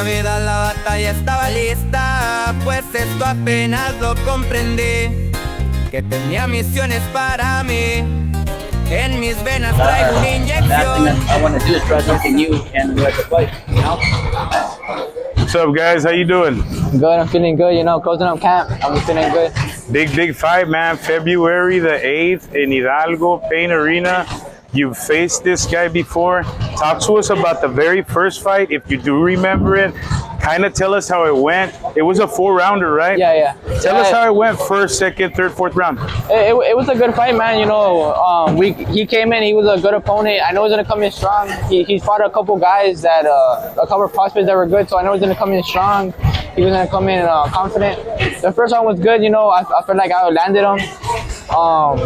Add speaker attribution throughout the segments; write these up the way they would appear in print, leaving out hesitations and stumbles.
Speaker 1: esta vida la batalla estaba lista, pues esto apenas lo comprendí, que tenía misiones para mí. En mis venas traigo una inyección.
Speaker 2: I want to do is try something new and do it to fight, you know?
Speaker 3: What's up, guys? How you doing?
Speaker 4: Good, I'm feeling good, you know, closing up camp, I'm feeling good.
Speaker 3: Big fight, man. February the 8th in Hidalgo, Pain Arena. You've faced this guy before. Talk to us about the very first fight, if you do remember it. Kind of tell us how it went. It was a 4-rounder, right?
Speaker 4: Yeah.
Speaker 3: Tell us how it went, first, second, third, fourth round.
Speaker 4: It was a good fight, man. You know, he came in. He was a good opponent. I know he's gonna come in strong. He fought a couple guys that a couple of prospects that were good. So I know he's gonna come in strong. He was gonna come in confident. The first round was good. You know, I felt like I landed him.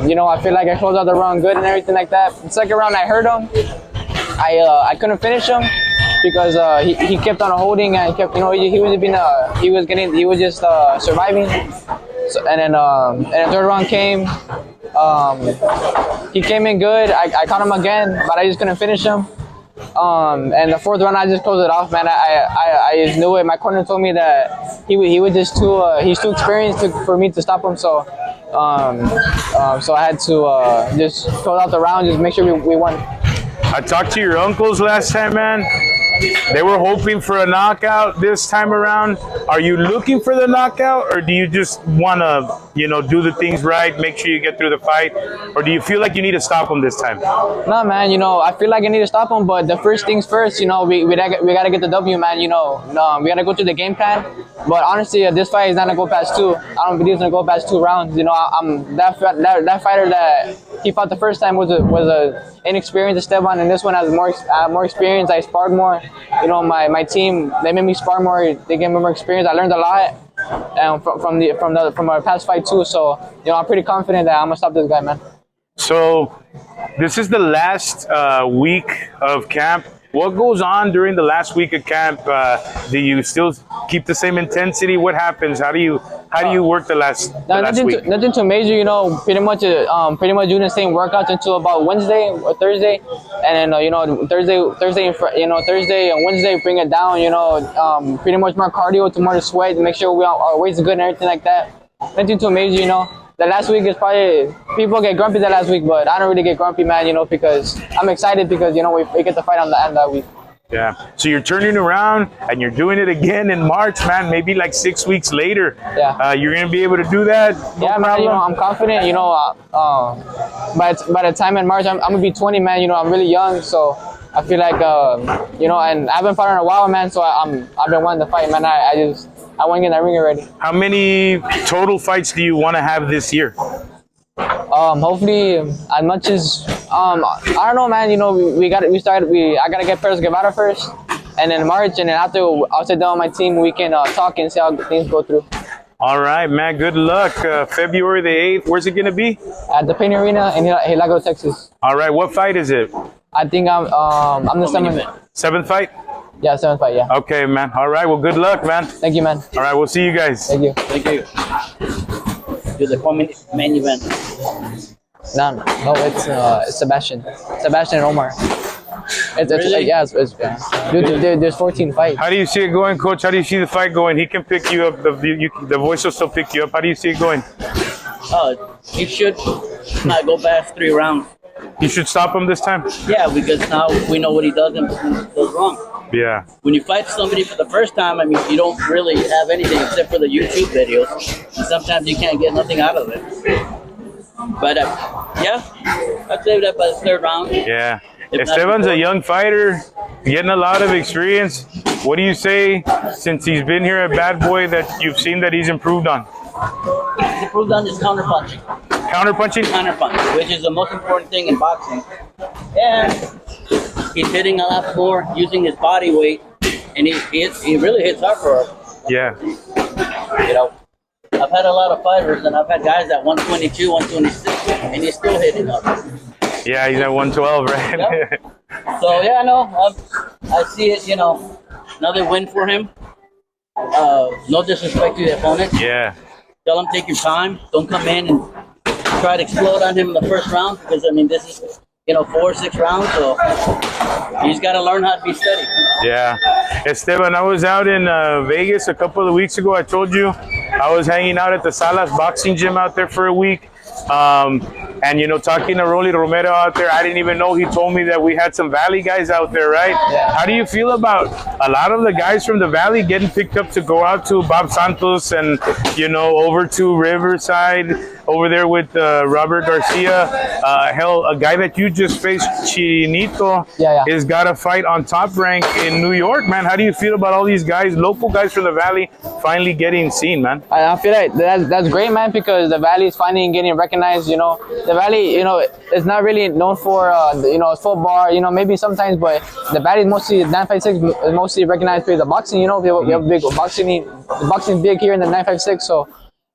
Speaker 4: You know, I feel like I closed out the round good and everything like that. The second round, I hurt him. I couldn't finish him because he kept on holding and he kept, you know, he was just surviving. So, and then the third round came. He came in good. I caught him again, but I just couldn't finish him. And the fourth round, I just closed it off, man. I just knew it. My corner told me that he was just he's too experienced for me to stop him. So so I had to just close out the round, just make sure we won.
Speaker 3: I talked to your uncles last time, man. They were hoping for a knockout this time around. Are you looking for the knockout, or do you just want to, you know, do the things right, make sure you get through the fight, or do you feel like you need to stop him this time?
Speaker 4: No, man. You know, I feel like I need to stop him, but the first things first. You know, we gotta get the W, man. You know, we gotta go through the game plan. But honestly, this fight is not gonna go past 2. I don't believe it's gonna go past 2 rounds. You know, that fighter that he fought the first time was a inexperienced Esteban, and this one has more experience. I sparred more. You know, my team, they made me spar more. They gave me more experience. I learned a lot from our past fight too. So, you know, I'm pretty confident that I'm gonna stop this guy, man.
Speaker 3: So this is the last week of camp. What goes on during the last week of camp? Do you still keep the same intensity? What happens? How do you work the last week?
Speaker 4: Nothing too major, you know. Pretty much doing the same workouts until about Wednesday or Thursday, and then you know, Thursday and Wednesday bring it down. You know, pretty much more cardio to more sweat to make sure our weight's good and everything like that. Nothing too major, you know. The last week is probably, people get grumpy the last week, but I don't really get grumpy, man, you know, because I'm excited because, you know, we get to fight on the end that week.
Speaker 3: Yeah. So you're turning around and you're doing it again in March, man, maybe like 6 weeks later.
Speaker 4: Yeah.
Speaker 3: You're going to be able to do that?
Speaker 4: Yeah, man, you know, I'm confident, you know, by the time in March, I'm going to be 20, man, you know, I'm really young, so I feel like, you know, and I haven't fought in a while, man, so I've been wanting to fight, man. I want to get in that ring already.
Speaker 3: How many total fights do you want to have this year?
Speaker 4: Hopefully as much as I don't know, man. You know, I gotta get pairs Guevara first, and then March, and then after I'll sit down with my team. We can talk and see how things go through.
Speaker 3: All right, man. Good luck. February the 8th. Where's it gonna be?
Speaker 4: At the Pain Arena in Hidalgo, Texas.
Speaker 3: All right. What fight is it?
Speaker 4: I think I'm the
Speaker 3: seventh fight.
Speaker 4: Yeah, 7th fight. Yeah.
Speaker 3: Okay, man. All right. Well, good luck, man.
Speaker 4: Thank you, man.
Speaker 3: All right. We'll see you guys.
Speaker 4: Thank you.
Speaker 2: Thank you. Do the main event.
Speaker 4: No, it's Sebastian and Omar.
Speaker 2: Really?
Speaker 4: Dude, there's 14 fights.
Speaker 3: How do you see it going, Coach? How do you see the fight going? He can pick you up. The voice will still pick you up. How do you see it going?
Speaker 2: He should not go past 3 rounds.
Speaker 3: You should stop him this time?
Speaker 2: Yeah, because now we know what he does and goes wrong.
Speaker 3: Yeah.
Speaker 2: When you fight somebody for the first time, I mean, you don't really have anything except for the YouTube videos. And sometimes you can't get nothing out of it. But yeah, I'd say that by the 3rd round.
Speaker 3: Yeah. Esteban's a young fighter, getting a lot of experience. What do you say, since he's been here at Bad Boy, that you've seen that he's improved on?
Speaker 2: He's improved on his counterpunching.
Speaker 3: Counterpunching?
Speaker 2: Counterpunch, which is the most important thing in boxing. And he's hitting a lot more using his body weight, and he really hits hard for him.
Speaker 3: Yeah.
Speaker 2: You know, I've had a lot of fighters, and I've had guys at 122, 126, and he's still hitting up.
Speaker 3: Yeah, he's at 112, right?
Speaker 2: Yep. So yeah, no, I see it. You know, another win for him. No disrespect to the opponent.
Speaker 3: Yeah.
Speaker 2: Tell him take your time. Don't come in and try to explode on him in the first round, because I mean this 4 or 6 rounds. So you just got to learn how to be steady.
Speaker 3: Yeah. Esteban, I was out in Vegas a couple of weeks ago. I told you I was hanging out at the Salas boxing gym out there for a week. And, talking to Rolly Romero out there, I didn't even know. He told me that we had some Valley guys out there, right?
Speaker 4: Yeah.
Speaker 3: How do you feel about a lot of the guys from the Valley getting picked up to go out to Bob Santos and, over to Riverside, over there with Robert Garcia? Hell, a guy that you just faced, Chinito, has got a fight on Top Rank in New York, man. How do you feel about all these guys, local guys from the Valley, finally getting seen, man?
Speaker 4: I feel like that's great, man, because the Valley is finally getting recognized. The Valley, is not really known for, football, maybe sometimes, but the Valley is mostly, 956 is mostly recognized for the boxing, we have big boxing, the boxing is big here in the 956, so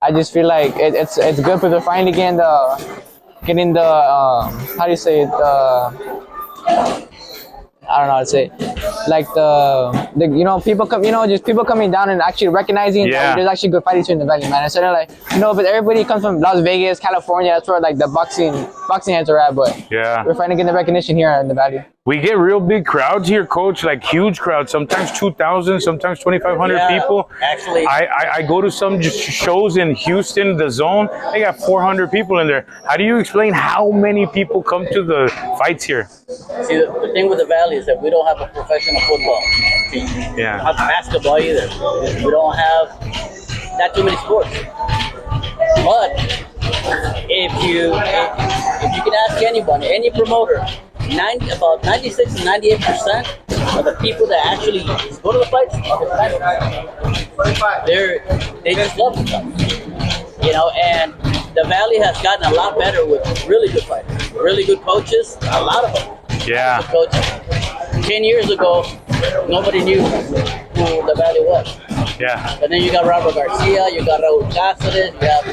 Speaker 4: I just feel like it's good for the finally getting the, how do you say it, I don't know how to say it. Like people come, just people coming down and actually recognizing that there's actually good fighters here in the Valley, man. Instead of like, but everybody comes from Las Vegas, California. That's where like the boxing heads are at. But we're finally getting the recognition here in the Valley.
Speaker 3: We get real big crowds here, Coach, like huge crowds, sometimes 2,000, sometimes 2,500 people.
Speaker 2: Actually,
Speaker 3: I go to some shows in Houston, the Zone, they got 400 people in there. How do you explain how many people come to the fights here?
Speaker 2: See, the thing with the Valley is that we don't have a professional football team. We don't have basketball either. We don't have not too many sports. But if you can ask anybody, any promoter, about 96 to 98% of the people that actually go to the fights are Hispanic. They just love the fight, and the Valley has gotten a lot better with really good fighters, really good coaches, a lot of them.
Speaker 3: Yeah.
Speaker 2: Coaches. 10 years ago, nobody knew who the Valley was.
Speaker 3: Yeah.
Speaker 2: And then you got Robert Garcia, you got Raul Cáceres, you have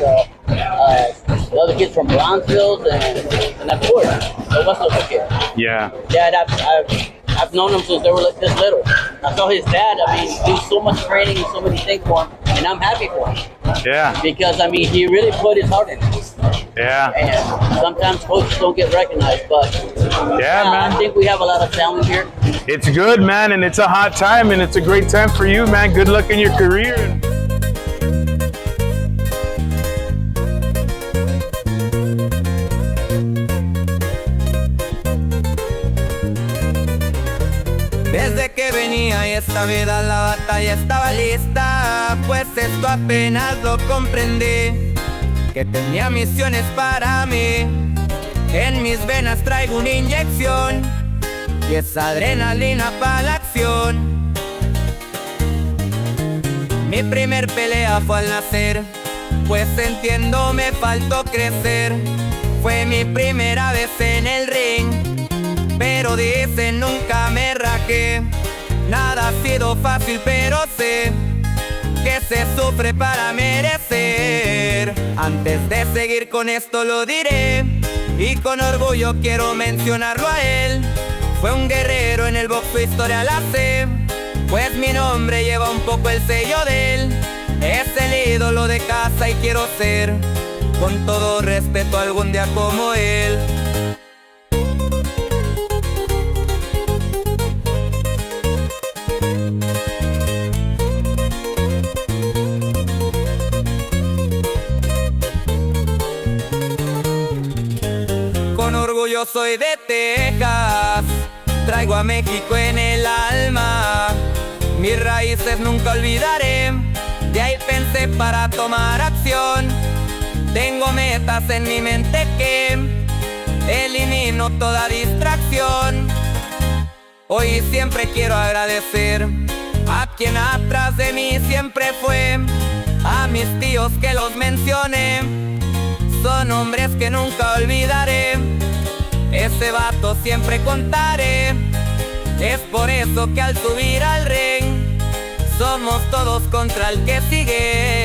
Speaker 2: the other kids from Bronzeville, and of course, the Western kid.
Speaker 3: Yeah.
Speaker 2: Yeah, I've known them since they were this little. I saw his dad, do so much training and so many things for him, and I'm happy for him.
Speaker 3: Yeah.
Speaker 2: Because, he really put his heart in it.
Speaker 3: Yeah.
Speaker 2: And sometimes coaches don't get recognized, but
Speaker 3: man.
Speaker 2: I think we have a lot of talent here.
Speaker 3: It's good, man, and it's a hot time, and it's a great time for you, man. Good luck in your career.
Speaker 1: Desde que venía y esta vida la batalla estaba lista, pues esto apenas lo comprendí, que tenía misiones para mí. En mis venas traigo una inyección y esa adrenalina para la acción. Mi primer pelea fue al nacer, pues entiendo me faltó crecer. Fue mi primera vez en el ring, pero dicen nunca me rajé. Nada ha sido fácil, pero sé que se sufre para merecer. Antes de seguir con esto lo diré, y con orgullo quiero mencionarlo a él. Fue un guerrero en el boxeo, historia la sé, pues mi nombre lleva un poco el sello de él. Es el ídolo de casa y quiero ser, con todo respeto, algún día como él. Con orgullo soy de Texas, traigo a México en el alma. Mis raíces nunca olvidaré, de ahí pensé para tomar acción. Tengo metas en mi mente que elimino toda distracción. Hoy y siempre quiero agradecer a quien atrás de mí siempre fue, a mis tíos que los mencioné, son hombres que nunca olvidaré. Ese vato siempre contaré, es por eso que al subir al ring somos todos contra el que sigue.